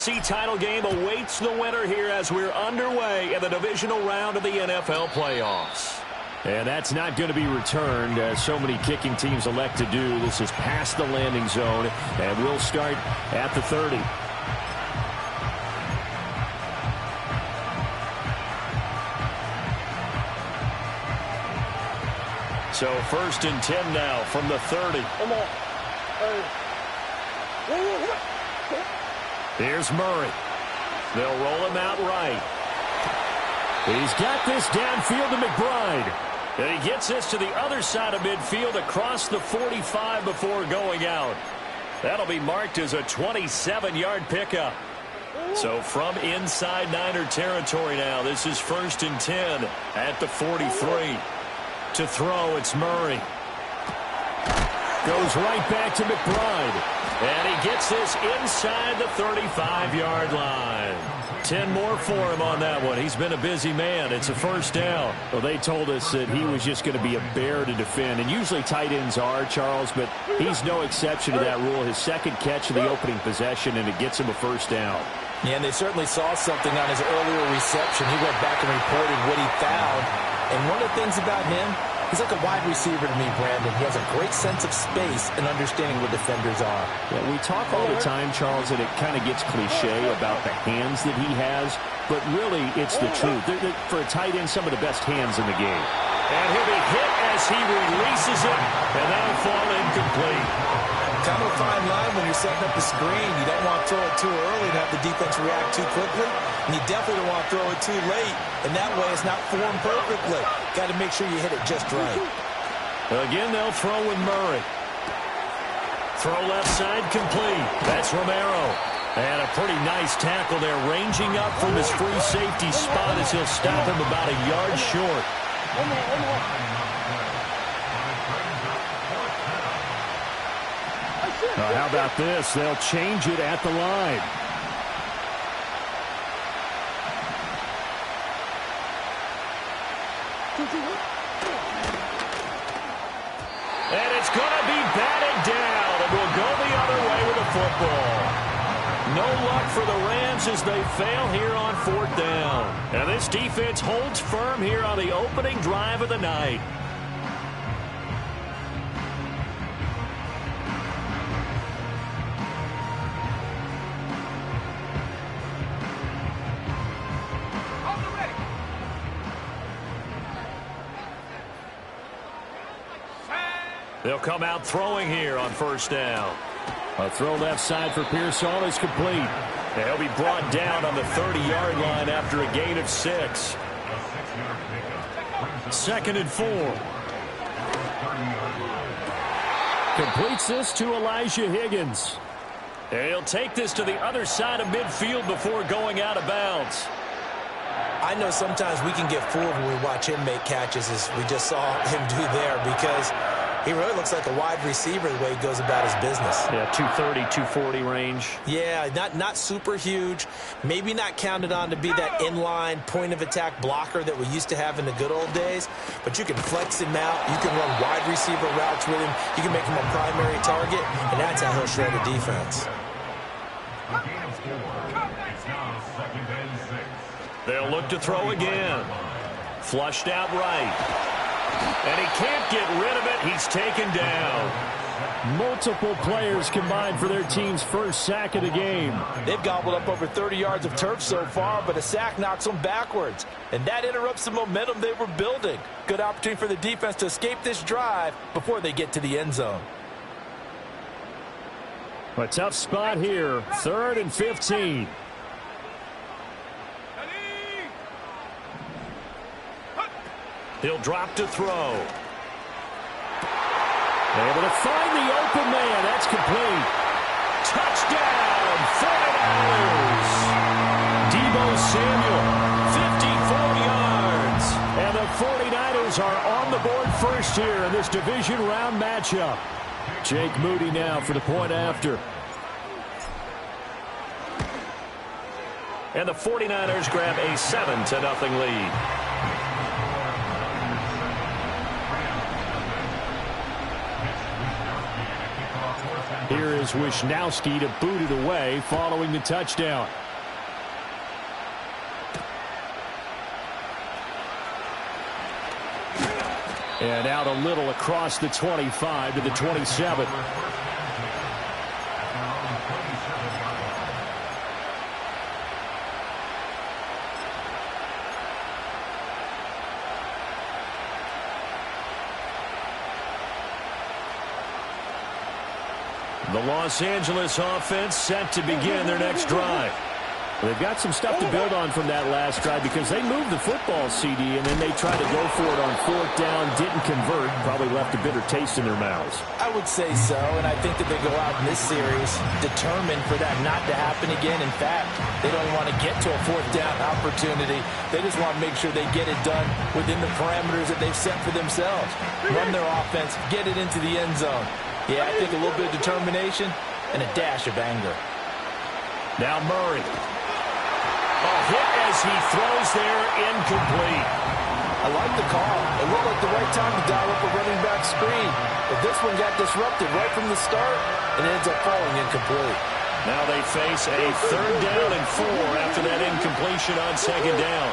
Title game awaits the winner here as we're underway in the divisional round of the NFL playoffs. And that's not going to be returned, as so many kicking teams elect to do. This is past the landing zone, and we'll start at the 30. So 1st and 10 now from the 30. Here's Murray. They'll roll him out right. He's got this downfield to McBride. And he gets this to the other side of midfield across the 45 before going out. That'll be marked as a 27-yard pickup. So from inside Niner territory now, this is 1st and 10 at the 43. To throw, it's Murray. Goes right back to McBride. And he gets this inside the 35-yard line. 10 more for him on that one. He's been a busy man. It's a 1st down. Well, they told us that he was just going to be a bear to defend. And usually tight ends are, Charles, but he's no exception to that rule. His second catch of the opening possession, and it gets him a 1st down. Yeah, and they certainly saw something on his earlier reception. He went back and reported what he found. And one of the things about him, he's like a wide receiver to me, Brandon. He has a great sense of space and understanding what defenders are. Yeah, we talk all the time, Charles, and it kind of gets cliche about the hands that he has, but really it's the truth. For a tight end, some of the best hands in the game. And he'll be hit as he releases it, and that'll fall incomplete. Kind of a fine line when you're setting up the screen. You don't want to throw it too early and have the defense react too quickly. And you definitely don't want to throw it too late. And that way it's not formed perfectly. Got to make sure you hit it just right. Again, they'll throw with Murray. Throw left side complete. That's Romero. And a pretty nice tackle there, ranging up from his free safety spot as he'll stop him about a yard short. How about this? They'll change it at the line. And it's going to be batted down, and we'll go the other way with the football. No luck for the Rams as they fail here on 4th down. And this defense holds firm here on the opening drive of the night. They'll come out throwing here on 1st down. A throw left side for Pearsall is complete. And he'll be brought down on the 30-yard line after a gain of 6. 2nd and 4. Completes this to Elijah Higgins. And he'll take this to the other side of midfield before going out of bounds. I know sometimes we can get fooled when we watch him make catches, as we just saw him do there, because he really looks like a wide receiver the way he goes about his business. Yeah, 230, 240 range. Yeah, not super huge. Maybe not counted on to be that inline point-of-attack blocker that we used to have in the good old days. But you can flex him out. You can run wide receiver routes with him. You can make him a primary target, and that's how he'll shred the defense. They'll look to throw again. Flushed out right. And he can't get rid of it. He's taken down. Multiple players combined for their team's first sack of the game. They've gobbled up over 30 yards of turf so far, but a sack knocks them backwards. And that interrupts the momentum they were building. Good opportunity for the defense to escape this drive before they get to the end zone. A tough spot here. 3rd and 15. He'll drop to throw. Able to find the open man. That's complete. Touchdown, 49ers. Deebo Samuel, 54 yards. And the 49ers are on the board first here in this division round matchup. Jake Moody now for the point after. And the 49ers grab a 7-0 lead. Here allows Wisnowski to boot it away following the touchdown. And out a little across the 25 to the 27. The Los Angeles offense set to begin their next drive. They've got some stuff to build on from that last drive because they moved the football, CD, and then they tried to go for it on fourth down, didn't convert, probably left a bitter taste in their mouths. I would say so, and I think that they go out in this series determined for that not to happen again. In fact, they don't want to get to a fourth down opportunity. They just want to make sure they get it done within the parameters that they've set for themselves. Run their offense, get it into the end zone. Yeah, I think a little bit of determination and a dash of anger. Now Murray. A hit as he throws there, incomplete. I like the call. It looked like the right time to dial up a running back screen. But this one got disrupted right from the start and ends up falling incomplete. Now they face a 3rd down and 4 after that incompletion on 2nd down.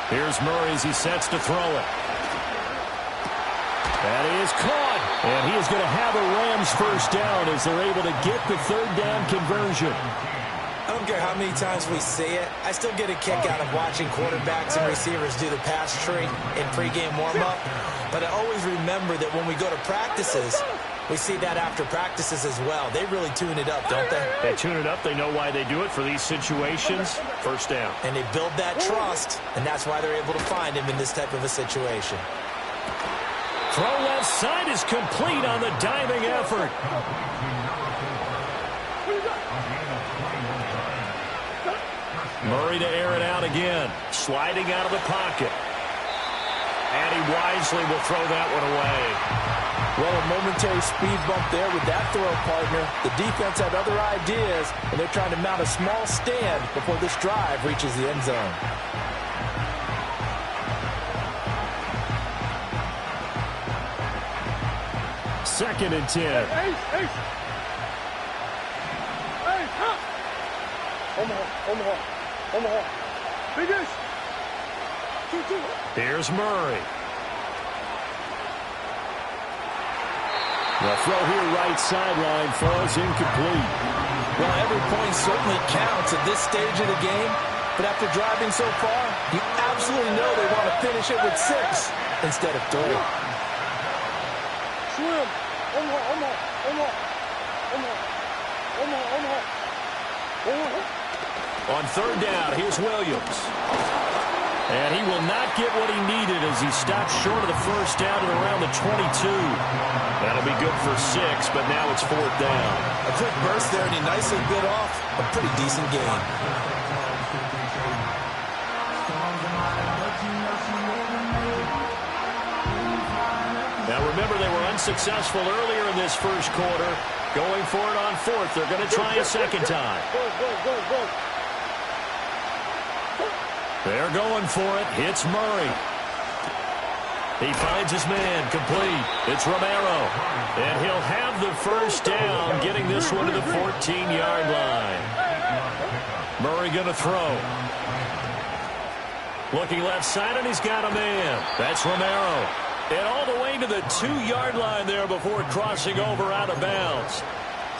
Here's Murray as he sets to throw it. That is caught. And he is going to have a Rams first down as they're able to get the 3rd down conversion. I don't care how many times we see it. I still get a kick out of watching quarterbacks and receivers do the pass tree in pregame warm-up. But I always remember that when we go to practices, we see that after practices as well. They really tune it up, don't they? They tune it up. They know why they do it for these situations. First down. And they build that trust, and that's why they're able to find him in this type of a situation. Throw left side is complete on the diving effort. Murray to air it out again. Sliding out of the pocket. And he wisely will throw that one away. Well, a momentary speed bump there with that throw, partner. The defense had other ideas, and they're trying to mount a small stand before this drive reaches the end zone. Second and 10. Here's Murray. The throw here right sideline falls incomplete. Well, every point certainly counts at this stage of the game, but after driving so far, you absolutely know they want to finish it with 6 instead of 3. On 3rd down, here's Williams. And he will not get what he needed as he stops short of the first down at around the 22. That'll be good for 6, but now it's 4th down. A quick burst there, and he nicely bit off a pretty decent gain. Now remember, they were unsuccessful earlier in this first quarter. Going for it on 4th. They're going to try a second time. They're going for it. Hits Murray. He finds his man. Complete. It's Romero. And he'll have the first down, getting this one to the 14-yard line. Murray going to throw. Looking left side, and he's got a man. That's Romero. And all the way to the 2-yard line there before crossing over out of bounds.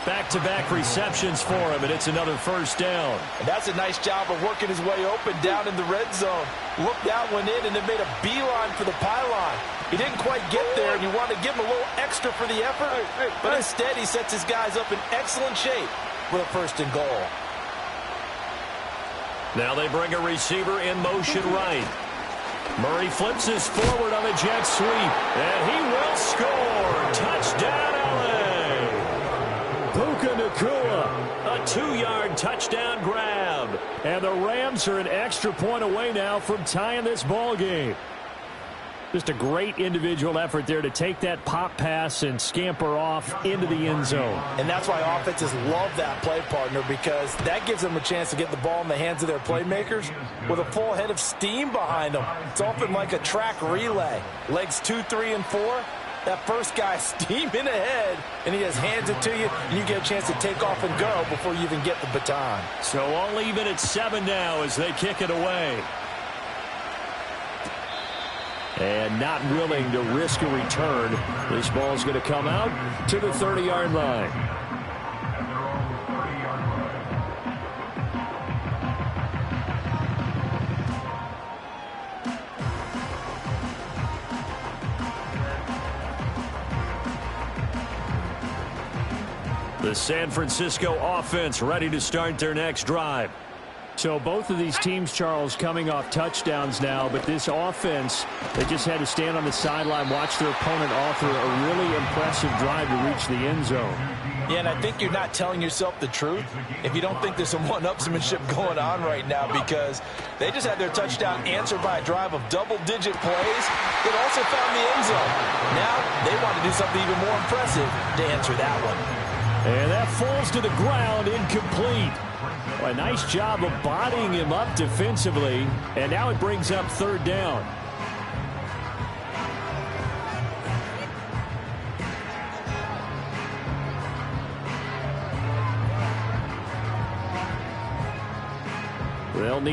Back-to-back receptions for him, and it's another first down. And that's a nice job of working his way open down in the red zone. Looked out, went in, and then made a beeline for the pylon. He didn't quite get there, and you want to give him a little extra for the effort. But instead, he sets his guys up in excellent shape with a 1st and goal. Now they bring a receiver in motion right. Murray flips his forward on a jet sweep, and he will score. Touchdown, LA. Puka Nacua, a 2-yard touchdown grab. And the Rams are an extra point away now from tying this ball game. Just a great individual effort there to take that pop pass and scamper off into the end zone. And that's why offenses love that play, partner, because that gives them a chance to get the ball in the hands of their playmakers with a full head of steam behind them. It's often like a track relay. Legs 2, 3, and 4. That first guy steaming ahead, and he just hands it to you, and you get a chance to take off and go before you even get the baton. So all even at 7 now as they kick it away. And not willing to risk a return. This ball's going to come out to the 30-yard line. The San Francisco offense ready to start their next drive. So both of these teams, Charles, coming off touchdowns now, but this offense, they just had to stand on the sideline, watch their opponent author a really impressive drive to reach the end zone. Yeah, and I think you're not telling yourself the truth if you don't think there's some one-upsmanship going on right now, because they just had their touchdown answered by a drive of double-digit plays that also found the end zone. Now they want to do something even more impressive to answer that one. And that falls to the ground, incomplete. A nice job of bodying him up defensively, and now it brings up 3rd down. They'll need